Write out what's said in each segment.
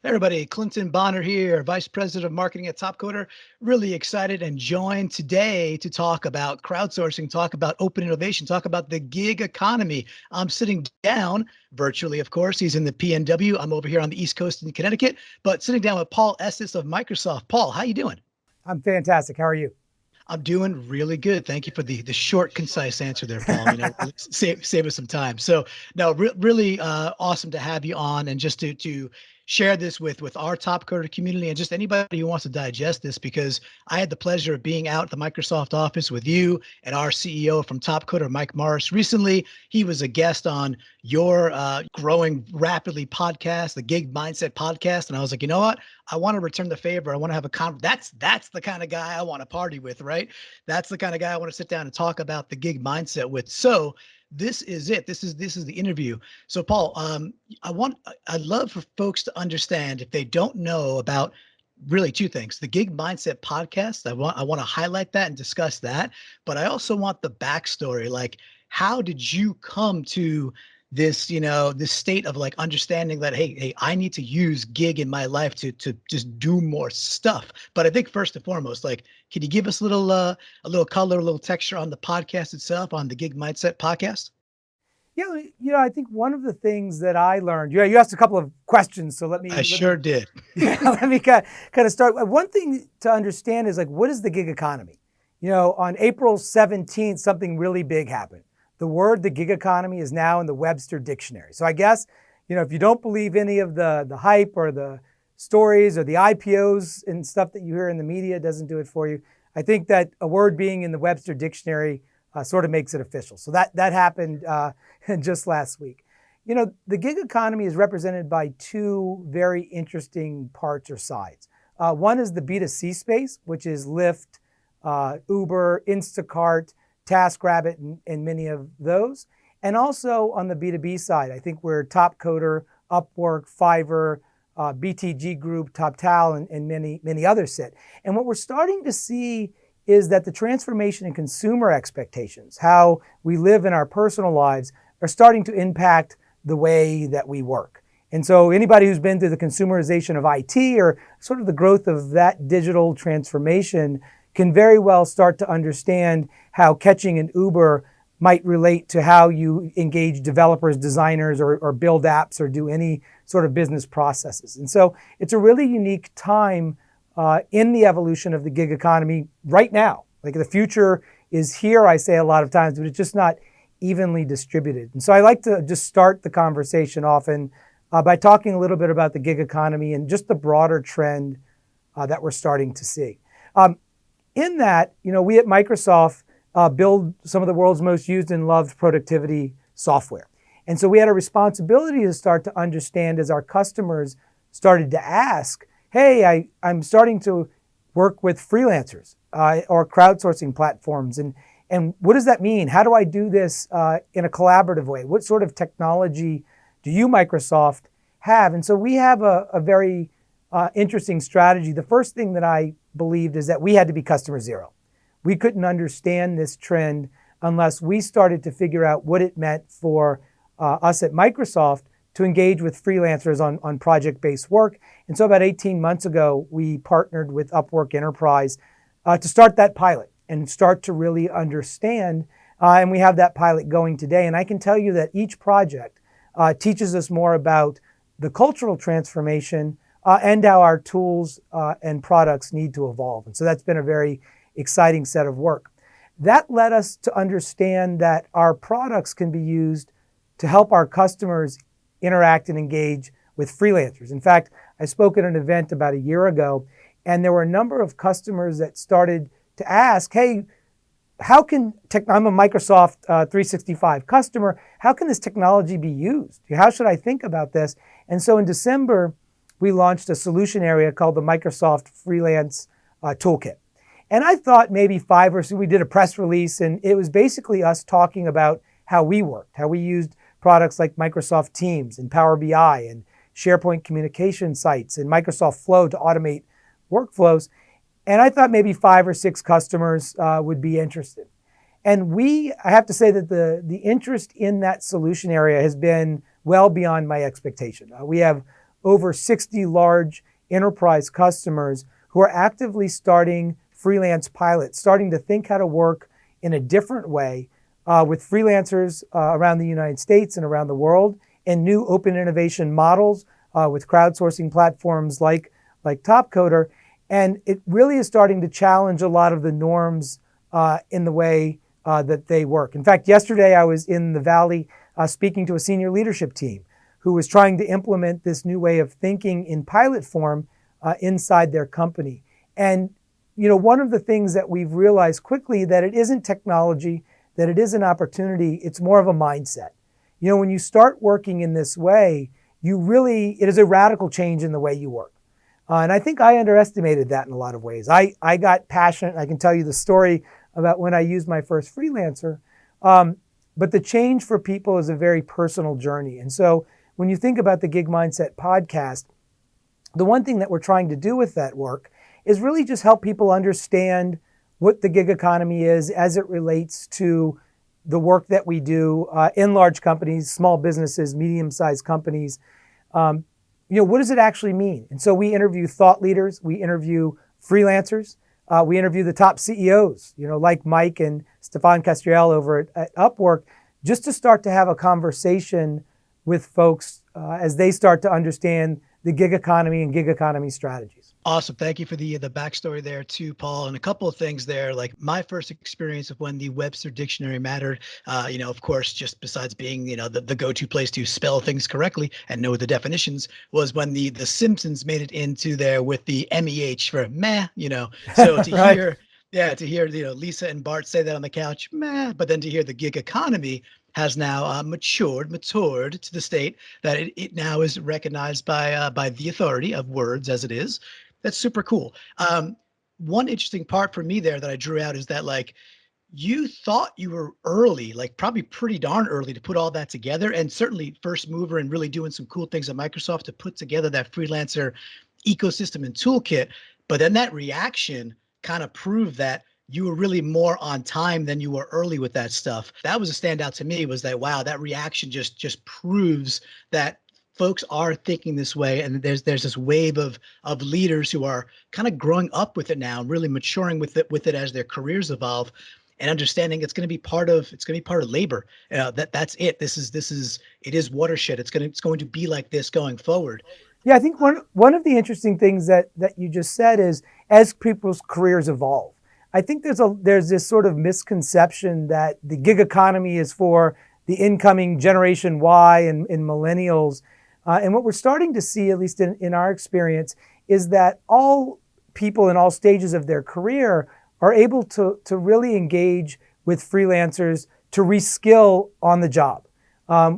Hey everybody, Clinton Bonner here, Vice President of Marketing at Topcoder. Really excited and joined today to talk about crowdsourcing, talk about open innovation, talk about the gig economy. I'm sitting down virtually, of course. He's in the PNW. I'm over here on the East Coast in Connecticut, but sitting down with Paul Estes of Microsoft. Paul, how you doing? I'm fantastic. How are you? I'm doing really good. Thank you for the short, concise answer there, Paul. Really save us some time. So, no, really awesome to have you on, and just to share this with our top coder community and just anybody who wants to digest this, because I had the pleasure of being out at the Microsoft office with you and our CEO from Top Coder, Mike Morris. Recently, he was a guest on your growing rapidly podcast, the Gig Mindset podcast, and I was like, you know what? I want to return the favor. I want to have a that's the kind of guy I want to party with, right? That's the kind of guy I want to sit down and talk about the gig mindset with. So this is it. This is the interview. So Paul, I'd love for folks to understand, if they don't know about really two things: the Gig Mindset podcast. I want to highlight that and discuss that, but I also want the backstory. Like, how did you come to this state of like understanding that, hey, I need to use gig in my life to just do more stuff. But I think first and foremost, like, can you give us a little color, a little texture on the podcast itself, on the Gig Mindset podcast? Yeah, I think one of the things that I learned, you asked a couple of questions, so let I me sure did. yeah, let me kind of start. One thing to understand is, like, what is the gig economy? On April 17th, something really big happened. The gig economy is now in the Webster Dictionary. So I guess, if you don't believe any of the hype or the stories or the IPOs and stuff that you hear in the media doesn't do it for you, I think that a word being in the Webster Dictionary sort of makes it official. So that happened just last week. The gig economy is represented by two very interesting parts or sides. One is the B2C space, which is Lyft, Uber, Instacart, TaskRabbit, and many of those. And also on the B2B side, I think we're Topcoder, Upwork, Fiverr, BTG Group, TopTal, and many others sit. And what we're starting to see is that the transformation in consumer expectations, how we live in our personal lives, are starting to impact the way that we work. And so anybody who's been through the consumerization of IT, or sort of the growth of that digital transformation, can very well start to understand how catching an Uber might relate to how you engage developers, designers, or build apps, or do any sort of business processes. And so it's a really unique time in the evolution of the gig economy right now. Like, the future is here, I say a lot of times, but it's just not evenly distributed. And so I like to just start the conversation often by talking a little bit about the gig economy and just the broader trend that we're starting to see. In that, we at Microsoft build some of the world's most used and loved productivity software. And so we had a responsibility to start to understand, as our customers started to ask, hey, I'm starting to work with freelancers or crowdsourcing platforms. And what does that mean? How do I do this in a collaborative way? What sort of technology do you, Microsoft, have? And so we have a very interesting strategy. The first thing that I believed is that we had to be customer zero. We couldn't understand this trend unless we started to figure out what it meant for us at Microsoft to engage with freelancers on project-based work. And so about 18 months ago, we partnered with Upwork Enterprise to start that pilot and start to really understand. And we have that pilot going today. And I can tell you that each project teaches us more about the cultural transformation and how our tools and products need to evolve. And so that's been a very exciting set of work. That led us to understand that our products can be used to help our customers interact and engage with freelancers. In fact, I spoke at an event about a year ago, and there were a number of customers that started to ask, hey, I'm a Microsoft 365 customer, how can this technology be used? How should I think about this? And so in December, we launched a solution area called the Microsoft Freelance Toolkit. And I thought maybe we did a press release, and it was basically us talking about how we worked, how we used products like Microsoft Teams and Power BI and SharePoint communication sites and Microsoft Flow to automate workflows. And I thought maybe 5 or 6 customers would be interested. And I have to say that the interest in that solution area has been well beyond my expectation. We have over 60 large enterprise customers who are actively starting freelance pilots, starting to think how to work in a different way with freelancers around the United States and around the world, and new open innovation models with crowdsourcing platforms like Topcoder. And it really is starting to challenge a lot of the norms in the way that they work. In fact, yesterday I was in the Valley speaking to a senior leadership team who was trying to implement this new way of thinking in pilot form inside their company. And one of the things that we've realized quickly that it isn't technology, that it is an opportunity, it's more of a mindset. When you start working in this way, it is a radical change in the way you work. And I think I underestimated that in a lot of ways. I got passionate. I can tell you the story about when I used my first freelancer. But the change for people is a very personal journey. And so when you think about the Gig Mindset podcast, the one thing that we're trying to do with that work is really just help people understand what the gig economy is as it relates to the work that we do in large companies, small businesses, medium-sized companies. What does it actually mean? And so we interview thought leaders, we interview freelancers, we interview the top CEOs, like Mike and Stefan Castriel over at Upwork, just to start to have a conversation with folks as they start to understand the gig economy and gig economy strategies. Awesome. Thank you for the backstory there too, Paul. And a couple of things there, like my first experience of when the Webster Dictionary mattered, of course, just besides being, the go-to place to spell things correctly and know the definitions, was when the Simpsons made it into there with the MEH for meh, so to Right. hear, Lisa and Bart say that on the couch, meh, but then to hear the gig economy has now matured to the state that it now is recognized by the authority of words as it is. That's super cool. One interesting part for me there that I drew out is that you thought you were early, probably pretty darn early to put all that together, and certainly first mover and really doing some cool things at Microsoft to put together that freelancer ecosystem and toolkit. But then that reaction kind of proved that you were really more on time than you were early with that stuff. That was a standout to me, was that, wow, that reaction just proves that folks are thinking this way, and there's this wave of leaders who are kind of growing up with it now, really maturing with it as their careers evolve, and understanding it's going to be part of labor. That's it. It is watershed. It's going to be like this going forward. Yeah, I think one of the interesting things that you just said is as people's careers evolve, I think there's this sort of misconception that the gig economy is for the incoming Generation Y and millennials. And what we're starting to see, at least in our experience, is that all people in all stages of their career are able to really engage with freelancers to reskill on the job.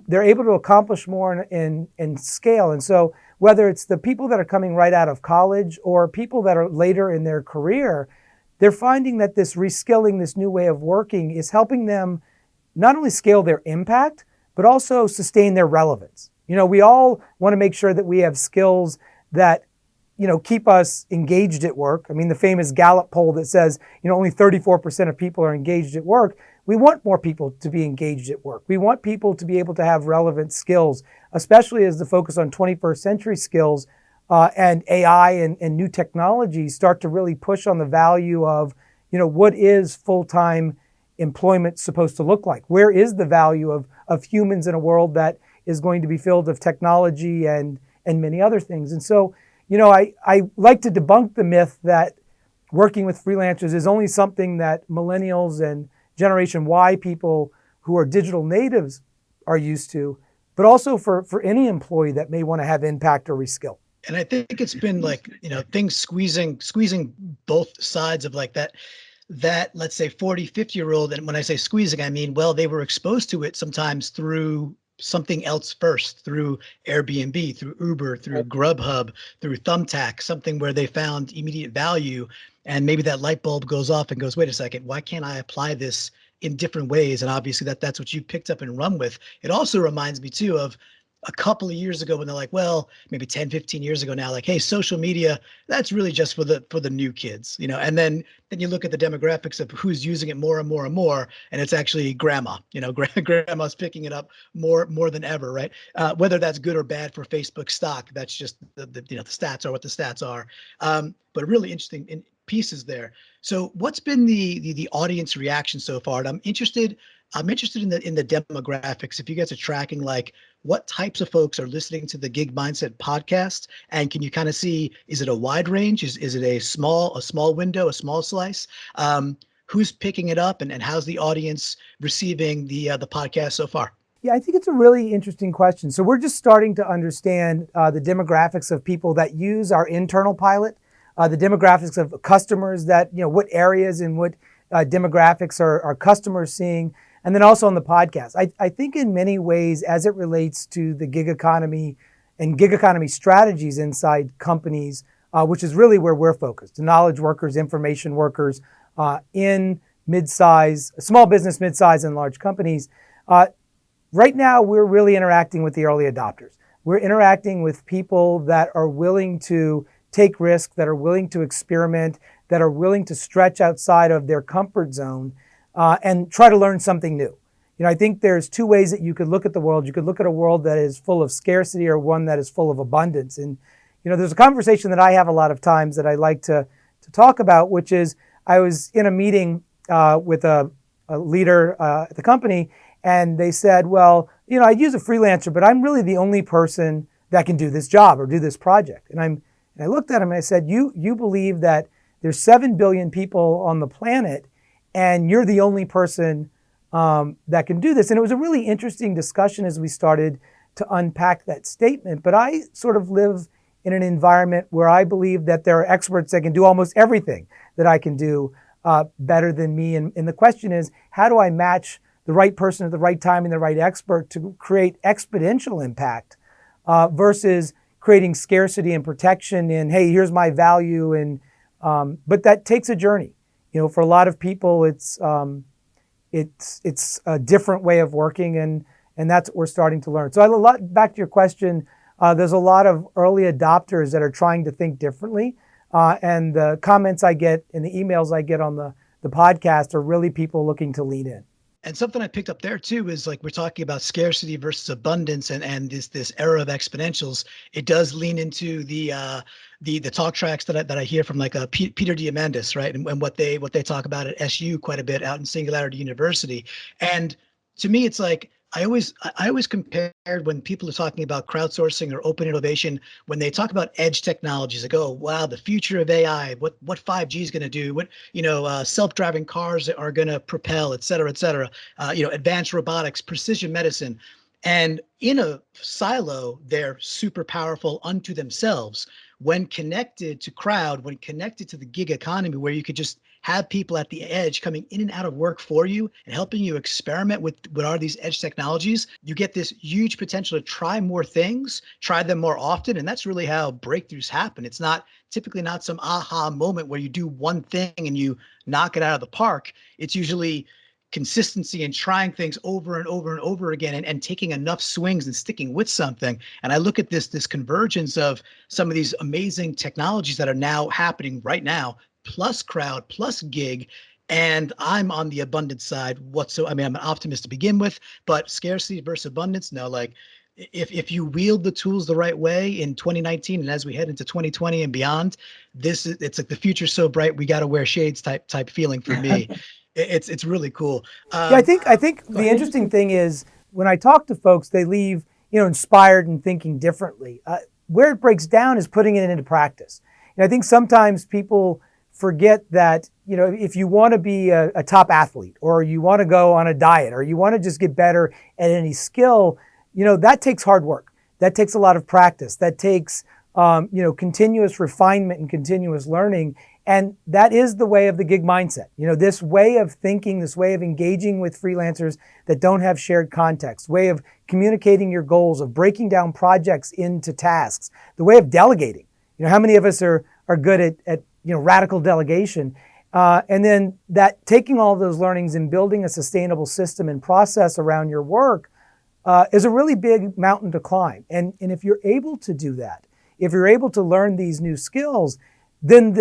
They're able to accomplish more in scale. And so whether it's the people that are coming right out of college or people that are later in their career, they're finding that this reskilling, this new way of working, is helping them not only scale their impact, but also sustain their relevance. We all want to make sure that we have skills that, keep us engaged at work. I mean, the famous Gallup poll that says, only 34% of people are engaged at work. We want more people to be engaged at work. We want people to be able to have relevant skills, especially as the focus on 21st century skills and AI and new technologies start to really push on the value of, what is full-time employment supposed to look like? Where is the value of humans in a world that is going to be filled with technology and many other things? And so, I like to debunk the myth that working with freelancers is only something that millennials and Generation Y people who are digital natives are used to, but also for any employee that may want to have impact or reskill. And I think it's been things squeezing both sides of that, let's say 40, 50-year-old. And when I say squeezing, I mean, well, they were exposed to it sometimes through something else first, through Airbnb, through Uber, through Grubhub, through Thumbtack, something where they found immediate value. And maybe that light bulb goes off and goes, wait a second, why can't I apply this in different ways? And obviously that's what you picked up and run with. It also reminds me too of a couple of years ago when they're like, well, maybe 10, 15 years ago now, like, hey, social media, that's really just for the new kids, and then you look at the demographics of who's using it more and more and more, and it's actually grandma, grandma's picking it up more than ever, right? Whether that's good or bad for Facebook stock, that's just the stats are what the stats are. But really interesting pieces there. So what's been the audience reaction so far? And I'm interested in the demographics. If you guys are tracking, like, what types of folks are listening to the Gig Mindset podcast, and can you kind of see, is it a wide range? Is it a small window, a small slice? Who's picking it up, and how's the audience receiving the podcast so far? Yeah, I think it's a really interesting question. So we're just starting to understand the demographics of people that use our internal pilot, the demographics of customers that, what areas and what demographics are customers seeing, and then also on the podcast. I think in many ways, as it relates to the gig economy and gig economy strategies inside companies, which is really where we're focused, knowledge workers, information workers in small business, mid-size, and large companies. Right now, we're really interacting with the early adopters. We're interacting with people that are willing to take risks, that are willing to experiment, that are willing to stretch outside of their comfort zone and try to learn something new. I think there's two ways that you could look at the world. You could look at a world that is full of scarcity or one that is full of abundance. And, there's a conversation that I have a lot of times that I like to talk about, which is I was in a meeting with a leader at the company, and they said, well, I'd use a freelancer, but I'm really the only person that can do this job or do this project. And I looked at him and I said, you believe that there's 7 billion people on the planet and you're the only person that can do this. And it was a really interesting discussion as we started to unpack that statement. But I sort of live in an environment where I believe that there are experts that can do almost everything that I can do better than me. And the question is, how do I match the right person at the right time and the right expert to create exponential impact versus creating scarcity and protection and, hey, here's my value. And but that takes a journey. For a lot of people, it's a different way of working, and that's what we're starting to learn. So back to your question, there's a lot of early adopters that are trying to think differently. And the comments I get and the emails I get on the podcast are really people looking to lean in. And something I picked up there too is, like, we're talking about scarcity versus abundance, and this era of exponentials. It does lean into the talk tracks that I hear from, like, Peter Diamandis, right, and what they talk about at SU quite a bit out in Singularity University. And to me, it's like I always compared when people are talking about crowdsourcing or open innovation, when they talk about edge technologies, like, oh wow, the future of AI, what 5G is going to do, what self-driving cars are going to propel, et cetera, advanced robotics, precision medicine. And in a silo, they're super powerful unto themselves. When connected to crowd, when connected to the gig economy, where you could just have people at the edge coming in and out of work for you and helping you experiment with what are these edge technologies, you get this huge potential to try more things, try them more often. And that's really how breakthroughs happen. It's typically not some aha moment where you do one thing and you knock it out of the park. It's usually consistency and trying things over and over and over again, and taking enough swings and sticking with something. And I look at this convergence of some of these amazing technologies that are now happening right now, plus crowd, plus gig. And I'm on the abundance side. I'm an optimist to begin with, but scarcity versus abundance. No, like, if you wield the tools the right way in 2019 and as we head into 2020 and beyond, it's like the future's so bright we got to wear shades type feeling for me. It's really cool. Yeah, I think the interesting thing is when I talk to folks, they leave inspired and thinking differently. Where it breaks down is putting it into practice. I think sometimes people forget that if you want to be a top athlete, or you want to go on a diet, or you want to just get better at any skill, that takes hard work. That takes a lot of practice. That takes continuous refinement and continuous learning. And that is the way of the gig mindset. This way of thinking, this way of engaging with freelancers that don't have shared context, way of communicating your goals, of breaking down projects into tasks, the way of delegating. How many of us are good at radical delegation? And then that taking all of those learnings and building a sustainable system and process around your work is a really big mountain to climb. And if you're able to do that, if you're able to learn these new skills, then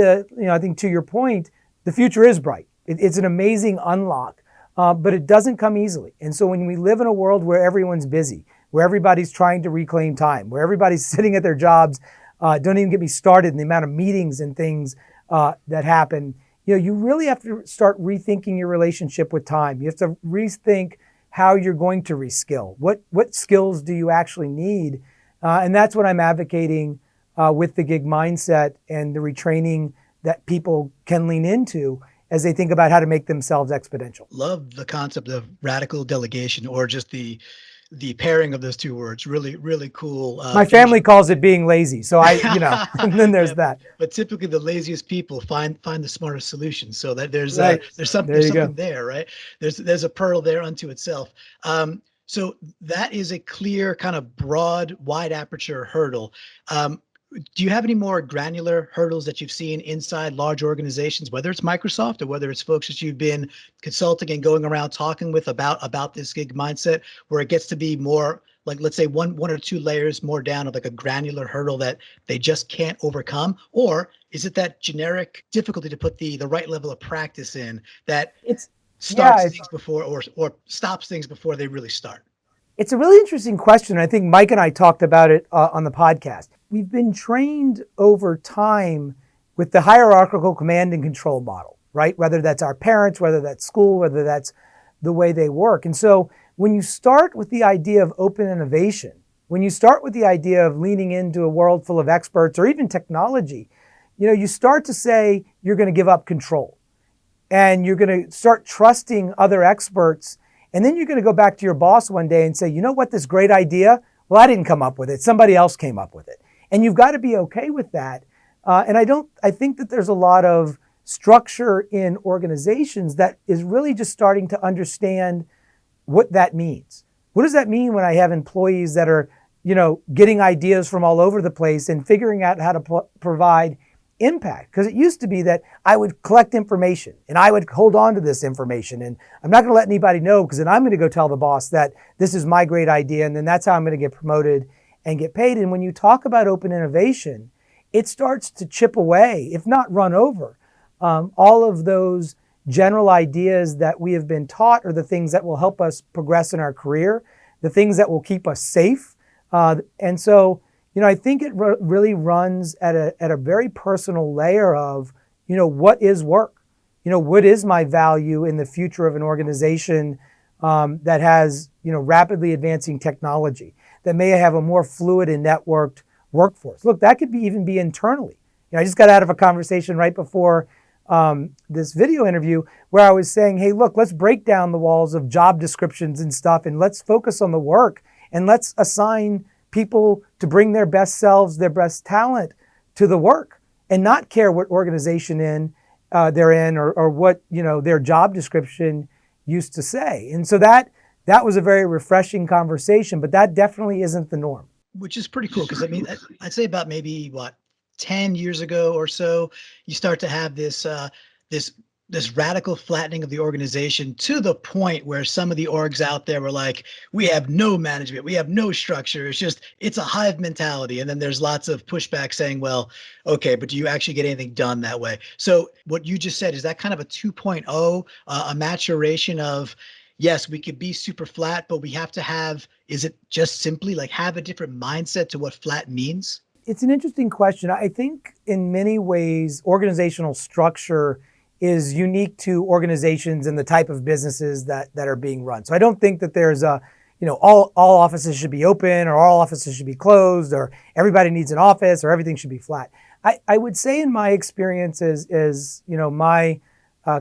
I think to your point, the future is bright. It's an amazing unlock, but it doesn't come easily. And so when we live in a world where everyone's busy, where everybody's trying to reclaim time, where everybody's sitting at their jobs, don't even get me started in the amount of meetings and things that happen, you really have to start rethinking your relationship with time. You have to rethink how you're going to reskill. What skills do you actually need? And that's what I'm advocating with the gig mindset and the retraining that people can lean into as they think about how to make themselves exponential. Love the concept of radical delegation, or just the pairing of those two words. Really, really cool. My family calls it being lazy. So and then there's that. But typically the laziest people find the smartest solutions. So that there's Right. there's something there, right? There's a pearl there unto itself. So that is a clear kind of broad, wide aperture hurdle. Do you have any more granular hurdles that you've seen inside large organizations, whether it's Microsoft or whether it's folks that you've been consulting and going around talking with about this gig mindset, where it gets to be more like, let's say one or two layers more down of like a granular hurdle that they just can't overcome? Or is it that generic difficulty to put the right level of practice in that starts things before or stops things before they really start? It's a really interesting question. I think Mike and I talked about it on the podcast. We've been trained over time with the hierarchical command and control model, right? Whether that's our parents, whether that's school, whether that's the way they work. And so when you start with the idea of open innovation, when you start with the idea of leaning into a world full of experts or even technology, you start to say you're going to give up control and you're going to start trusting other experts. And then you're going to go back to your boss one day and say, you know what, this great idea? Well, I didn't come up with it. Somebody else came up with it. And you've got to be okay with that. And I think that there's a lot of structure in organizations that is really just starting to understand what that means. What does that mean when I have employees that are, getting ideas from all over the place and figuring out how to provide impact? Because it used to be that I would collect information and I would hold on to this information and I'm not going to let anybody know, because then I'm going to go tell the boss that this is my great idea and then that's how I'm going to get promoted and get paid. And when you talk about open innovation, it starts to chip away, if not run over, all of those general ideas that we have been taught are the things that will help us progress in our career, the things that will keep us safe. And so, I think it really runs at a very personal layer of, what is work? What is my value in the future of an organization that has, rapidly advancing technology, that may have a more fluid and networked workforce? Look, that could even be internally. I just got out of a conversation right before this video interview where I was saying, hey, look, let's break down the walls of job descriptions and stuff, and let's focus on the work, and let's assign people to bring their best selves, their best talent to the work, and not care what organization they're in or what their job description used to say. And so that was a very refreshing conversation, but that definitely isn't the norm. Which is pretty cool, because I'd say about maybe 10 years ago or so, you start to have this radical flattening of the organization, to the point where some of the orgs out there were like, we have no management, we have no structure, it's a hive mentality. And then there's lots of pushback saying, well, okay, but do you actually get anything done that way? So what you just said, is that kind of a 2.0, a maturation of, yes, we could be super flat, but we have to have, is it just simply like have a different mindset to what flat means? It's an interesting question. I think in many ways, organizational structure is unique to organizations and the type of businesses that are being run. So I don't think that there's all offices should be open or all offices should be closed or everybody needs an office or everything should be flat. I would say in my experience as my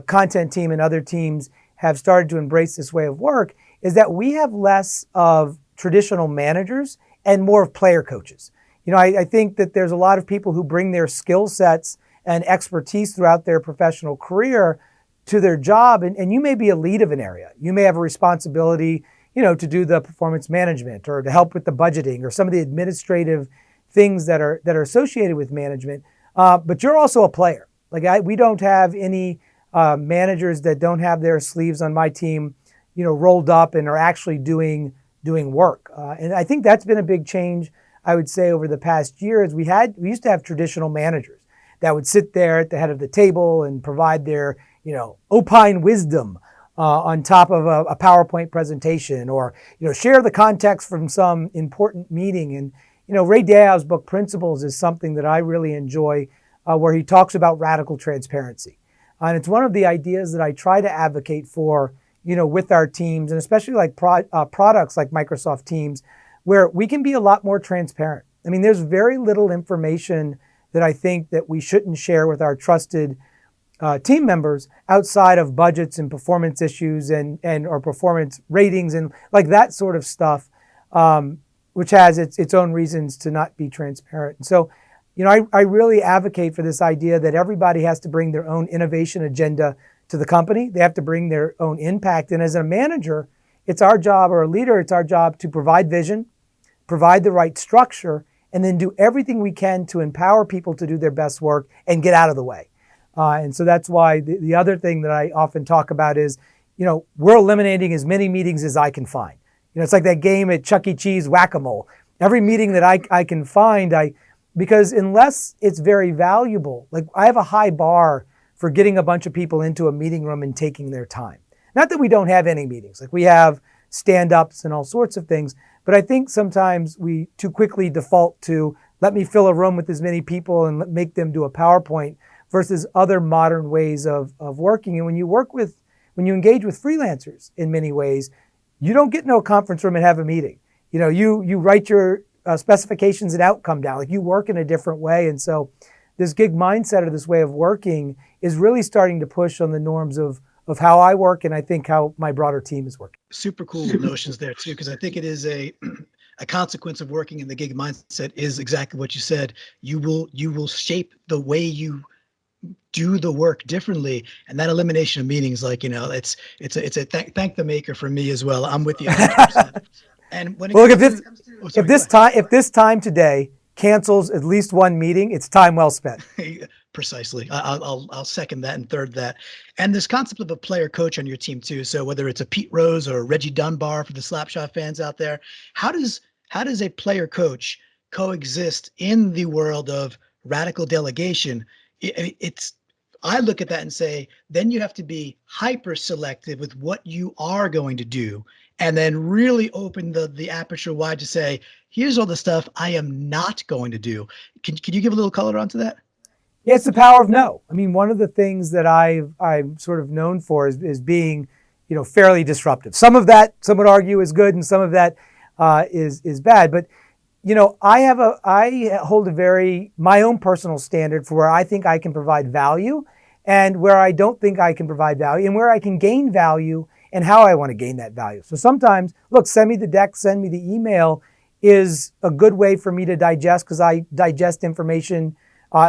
content team and other teams have started to embrace this way of work, is that we have less of traditional managers and more of player coaches. I think that there's a lot of people who bring their skill sets and expertise throughout their professional career to their job. And you may be a lead of an area. You may have a responsibility, to do the performance management or to help with the budgeting or some of the administrative things that are associated with management. But you're also a player. We don't have any managers that don't have their sleeves on my team, rolled up and are actually doing doing work. And I think that's been a big change, I would say, over the past year. Is we used to have traditional managers that would sit there at the head of the table and provide their, opine wisdom on top of a PowerPoint presentation, or, share the context from some important meeting. And, Ray Dalio's book Principles is something that I really enjoy, where he talks about radical transparency. And it's one of the ideas that I try to advocate for, with our teams, and especially like products like Microsoft Teams, where we can be a lot more transparent. I mean, there's very little information that I think that we shouldn't share with our trusted team members outside of budgets and performance issues and or performance ratings and like that sort of stuff, which has its own reasons to not be transparent. And so, I really advocate for this idea that everybody has to bring their own innovation agenda to the company. They have to bring their own impact. And as a manager, it's our job, or a leader, it's our job to provide vision, provide the right structure, and then do everything we can to empower people to do their best work and get out of the way. And so that's why the other thing that I often talk about is, we're eliminating as many meetings as I can find. It's like that game at Chuck E. Cheese, Whack-A-Mole. Every meeting that I can find, because unless it's very valuable, like I have a high bar for getting a bunch of people into a meeting room and taking their time. Not that we don't have any meetings, like we have stand-ups and all sorts of things, but I think sometimes we too quickly default to let me fill a room with as many people and make them do a PowerPoint versus other modern ways of working. And when you engage with freelancers in many ways, you don't get into a conference room and have a meeting. You write your specifications and outcome down, like you work in a different way. And so this gig mindset, or this way of working, is really starting to push on the norms of how I work, and I think how my broader team is working. Super cool notions there too, because I think it is a consequence of working in the gig mindset is exactly what you said. You will shape the way you do the work differently, and that elimination of meetings, like it's a thank the maker for me as well. I'm with you 100%. And when if this time today cancels at least one meeting, it's time well spent. Precisely. I'll second that and third that. And this concept of a player coach on your team too. So whether it's a Pete Rose or Reggie Dunbar for the Slapshot fans out there, how does a player coach coexist in the world of radical delegation? I look at that and say, then you have to be hyper selective with what you are going to do, and then really open the aperture wide to say, here's all the stuff I am not going to do. Can you give a little color onto that? Yeah, it's the power of no. I mean, one of the things that I'm sort of known for is being, fairly disruptive. Some of that, some would argue, is good, and some of that is bad. But I hold my own personal standard for where I think I can provide value, and where I don't think I can provide value, and where I can gain value, and how I want to gain that value. So sometimes, look, send me the deck, send me the email is a good way for me to digest, because I digest information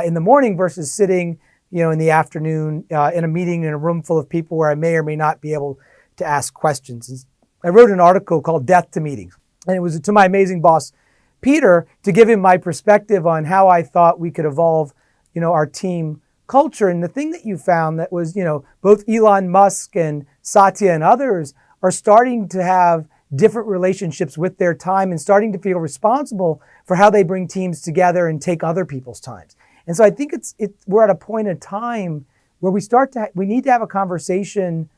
in the morning versus sitting, in the afternoon in a meeting in a room full of people where I may or may not be able to ask questions. I wrote an article called Death to Meetings, and it was to my amazing boss, Peter, to give him my perspective on how I thought we could evolve, our team culture. And the thing that you found that was, both Elon Musk and Satya and others are starting to have different relationships with their time and starting to feel responsible for how they bring teams together and take other people's times. And so I think we're at a point in time where we need to have a conversation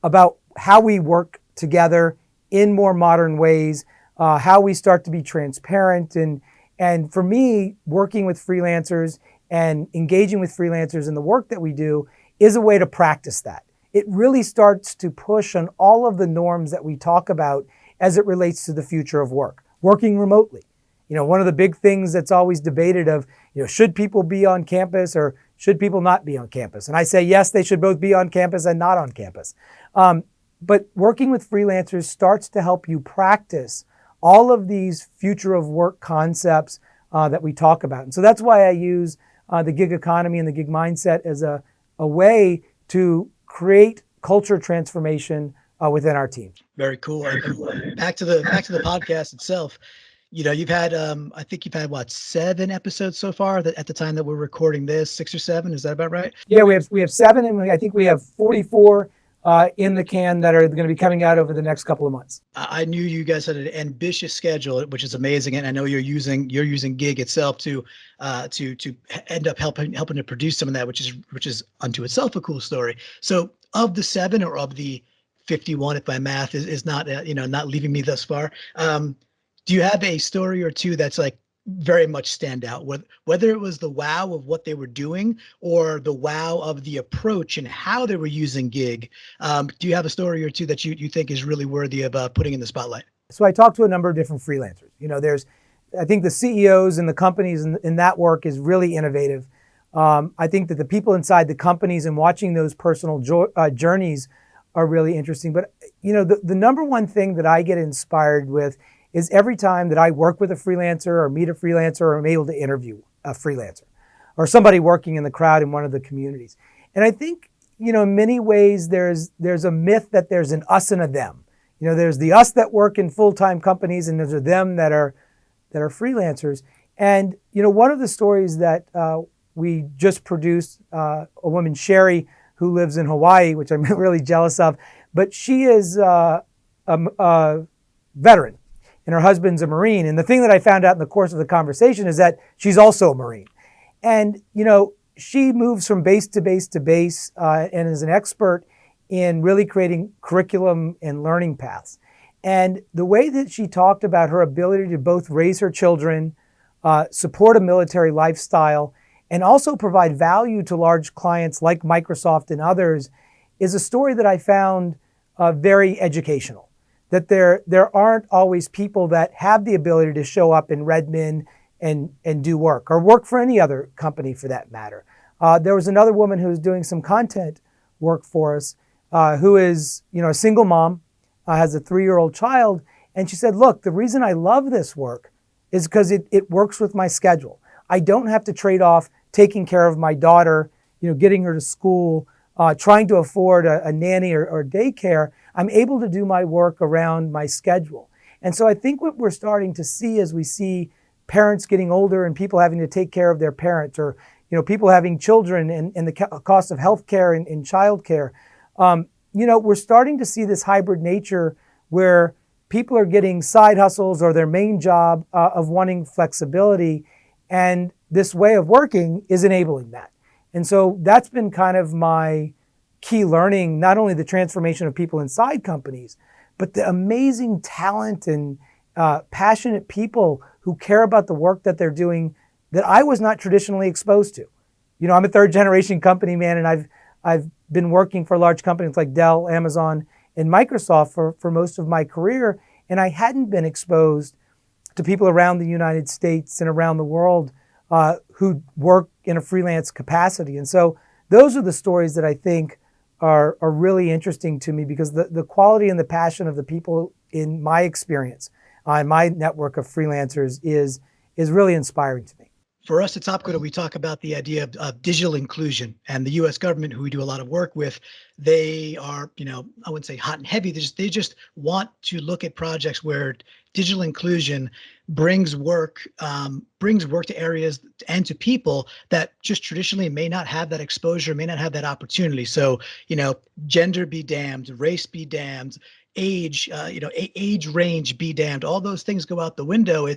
about how we work together in more modern ways, how we start to be transparent. And for me, working with freelancers and engaging with freelancers in the work that we do is a way to practice that. It really starts to push on all of the norms that we talk about as it relates to the future of work, working remotely. One of the big things that's always debated of, should people be on campus or should people not be on campus? And I say, yes, they should both be on campus and not on campus. But working with freelancers starts to help you practice all of these future of work concepts that we talk about. And so that's why I use the gig economy and the gig mindset as a way to create culture transformation within our team. Very cool. Back to the podcast itself. You've had I think you've had what, 7 episodes so far at the time that we're recording this, 6 or 7, is that about right? Yeah, we have 7, and I think we have 44 in the can that are going to be coming out over the next couple of months. I knew you guys had an ambitious schedule, which is amazing, and I know you're using Gig itself to end up helping to produce some of that, which is unto itself a cool story. So, of the seven or of the 51, if my math is not not leaving me thus far, do you have a story or two that's like very much stand out, whether it was the wow of what they were doing or the wow of the approach and how they were using Gig? Do you have a story or two that you think is really worthy of putting in the spotlight? So I talked to a number of different freelancers. I think the CEOs and the companies in that work is really innovative. I think that the people inside the companies and watching those personal journeys are really interesting. But the number one thing that I get inspired with is every time that I work with a freelancer or meet a freelancer or I'm able to interview a freelancer or somebody working in the crowd in one of the communities. And I think, in many ways there's a myth that there's an us and a them. There's the us that work in full-time companies and there's a them that are freelancers. And, one of the stories that we just produced, a woman, Sherry, who lives in Hawaii, which I'm really jealous of, but she is a veteran. And her husband's a Marine. And the thing that I found out in the course of the conversation is that she's also a Marine. And, she moves from base to base to base and is an expert in really creating curriculum and learning paths. And the way that she talked about her ability to both raise her children, support a military lifestyle, and also provide value to large clients like Microsoft and others is a story that I found very educational. That there aren't always people that have the ability to show up in Redmond and do work, or work for any other company for that matter. There was another woman who was doing some content work for us, who is a single mom, has a 3-year-old child, and she said, look, the reason I love this work is because it works with my schedule. I don't have to trade off taking care of my daughter, getting her to school, trying to afford a nanny or daycare. I'm able to do my work around my schedule. And so I think what we're starting to see as we see parents getting older and people having to take care of their parents, or people having children and the cost of healthcare and childcare, we're starting to see this hybrid nature where people are getting side hustles or their main job of wanting flexibility, and this way of working is enabling that. And so that's been kind of my key learning, not only the transformation of people inside companies, but the amazing talent and passionate people who care about the work that they're doing that I was not traditionally exposed to. I'm a third generation company man, and I've been working for large companies like Dell, Amazon, and Microsoft for most of my career, and I hadn't been exposed to people around the United States and around the world who work in a freelance capacity. And so those are the stories that I think are really interesting to me, because the quality and the passion of the people in my experience, in my network of freelancers is really inspiring to me. For us at Topcoder, we talk about the idea of digital inclusion, and the U.S. government, who we do a lot of work with, they are, I wouldn't say hot and heavy. They just want to look at projects where digital inclusion brings work to areas and to people that just traditionally may not have that exposure, may not have that opportunity. So, gender be damned, race be damned, age, age range be damned. All those things go out the window.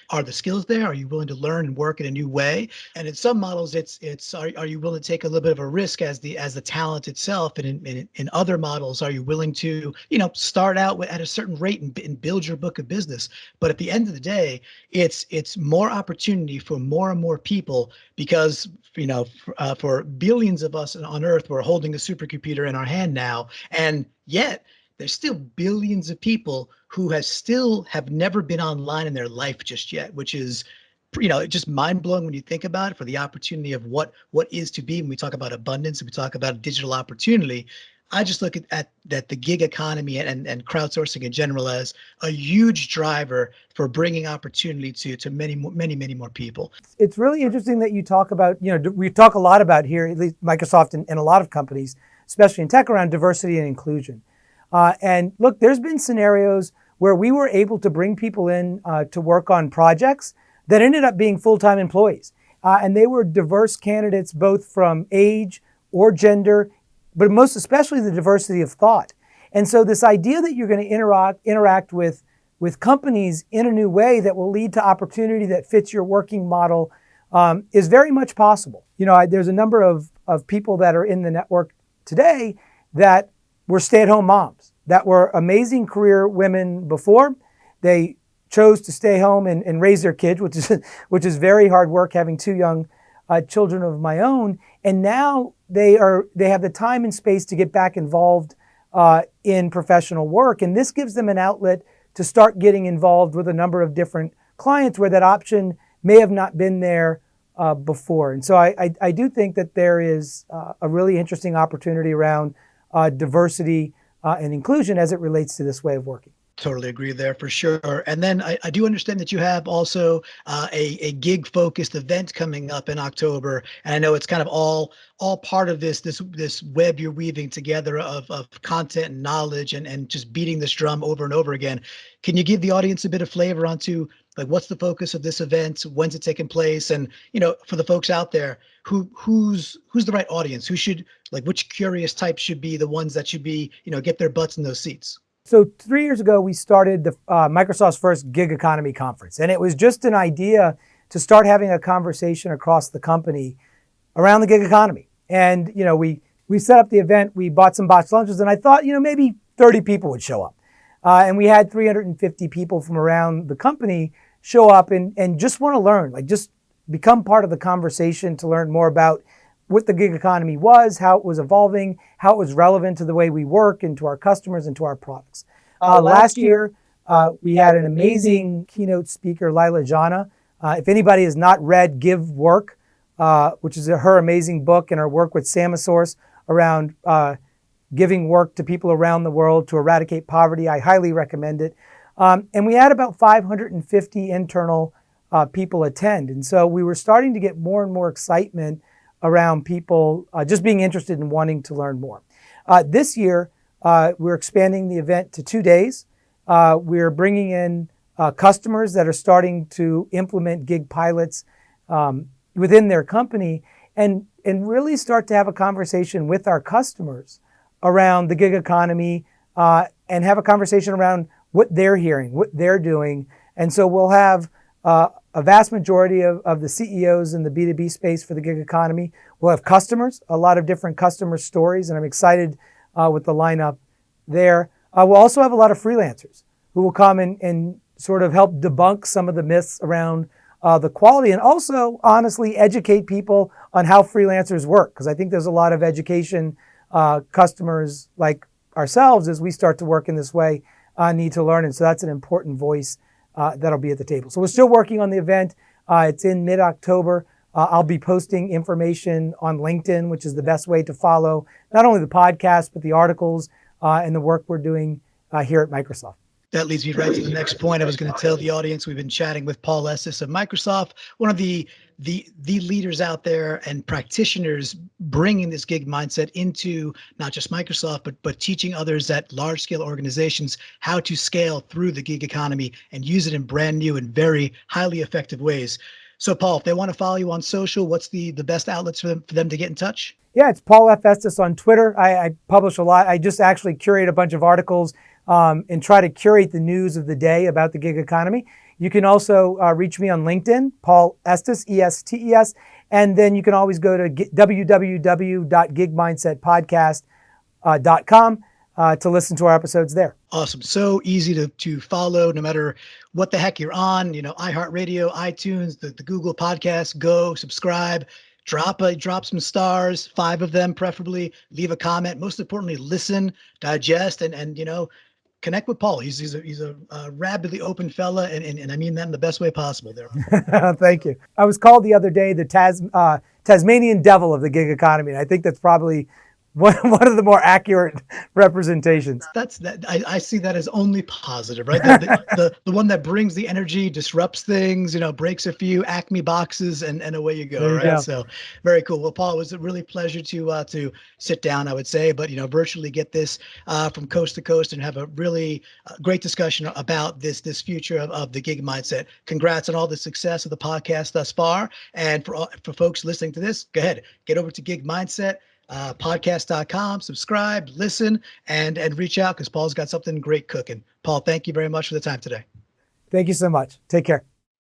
Are the skills there? Are you willing to learn and work in a new way? And in some models, are you willing to take a little bit of a risk as the talent itself? And in other models, are you willing to start out at a certain rate and build your book of business? But at the end of the day, it's more opportunity for more and more people, because for billions of us on Earth, we're holding a supercomputer in our hand now, and yet there's still billions of people who have never been online in their life just yet, which is just mind-blowing when you think about it, for the opportunity of what is to be. When we talk about abundance and we talk about digital opportunity, I just look at that the gig economy and crowdsourcing in general as a huge driver for bringing opportunity to many more people. It's really interesting that you talk about, we talk a lot about here, at least Microsoft and a lot of companies, especially in tech, around diversity and inclusion. And look, there's been scenarios where we were able to bring people in to work on projects that ended up being full-time employees. And they were diverse candidates, both from age or gender, but most especially the diversity of thought. And so this idea that you're going to interact with companies in a new way that will lead to opportunity that fits your working model is very much possible. There's a number of people that are in the network today that were stay-at-home moms, that were amazing career women before. They chose to stay home and raise their kids, which is very hard work, having two young children of my own. And now they have the time and space to get back involved in professional work. And this gives them an outlet to start getting involved with a number of different clients where that option may have not been there before. And so I do think that there is a really interesting opportunity around diversity and inclusion as it relates to this way of working. Totally agree there for sure. And then I do understand that you have also a gig focused event coming up in October. And I know it's kind of all part of this web you're weaving together of content and knowledge and just beating this drum over and over again. Can you give the audience a bit of flavor onto like what's the focus of this event? When's it taking place? And for the folks out there, who's the right audience? Who should which curious types should be the ones that should be get their butts in those seats? So 3 years ago, we started the Microsoft's first gig economy conference. And it was just an idea to start having a conversation across the company around the gig economy. And, we set up the event, we bought some boxed lunches, and I thought, maybe 30 people would show up. And we had 350 people from around the company show up and just want to learn, just become part of the conversation to learn more about what the gig economy was, how it was evolving, how it was relevant to the way we work and to our customers and to our products. Last year, we had an amazing keynote speaker, Lila Jana. If anybody has not read Give Work, which is her amazing book and her work with Samasource around giving work to people around the world to eradicate poverty, I highly recommend it. And we had about 550 internal people attend. And so we were starting to get more and more excitement around people just being interested in wanting to learn more. This year, we're expanding the event to 2 days. We're bringing in customers that are starting to implement gig pilots within their company and really start to have a conversation with our customers around the gig economy and have a conversation around what they're hearing, what they're doing. And so we'll have a vast majority of the CEOs in the B2B space for the gig economy. We'll have customers, a lot of different customer stories, and I'm excited with the lineup there. We'll also have a lot of freelancers who will come and sort of help debunk some of the myths around the quality and also honestly educate people on how freelancers work, because I think there's a lot of education customers like ourselves as we start to work in this way need to learn. And so that's an important voice that'll be at the table. So we're still working on the event. It's in mid-October. I'll be posting information on LinkedIn, which is the best way to follow not only the podcast, but the articles and the work we're doing here at Microsoft. That leads me right to the next point. I was going to tell the audience we've been chatting with Paul Estes of Microsoft, one of the leaders out there and practitioners bringing this gig mindset into not just Microsoft, but teaching others at large scale organizations how to scale through the gig economy and use it in brand new and very highly effective ways. So Paul, if they want to follow you on social, what's the best outlets for them to get in touch? Yeah, it's Paul F. Estes on Twitter. I publish a lot. I just actually curate a bunch of articles and try to curate the news of the day about the gig economy. You can also reach me on LinkedIn, Paul Estes, E-S-T-E-S, and then you can always go to www.gigmindsetpodcast.com to listen to our episodes there. Awesome. So easy to follow no matter what the heck you're on, iHeartRadio, iTunes, the Google Podcasts, go subscribe, drop some stars, 5 of them preferably, leave a comment. Most importantly, listen, digest, and connect with Paul. He's a rabidly open fella, and I mean that in the best way possible there. Thank you. I was called the other day the Tasmanian devil of the gig economy, and I think that's probably one of the more accurate representations. I see that as only positive, right? The one that brings the energy, disrupts things, breaks a few Acme boxes, and away you go, right? Go. So very cool. Well, Paul, it was a really pleasure to sit down, I would say, but virtually get this from coast to coast and have a really great discussion about this future of the gig mindset. Congrats on all the success of the podcast thus far, and for folks listening to this, go ahead, get over to Gig Mindset. podcast.com, subscribe, listen, and reach out because Paul's got something great cooking. Paul, thank you very much for the time today. Thank you so much. Take care.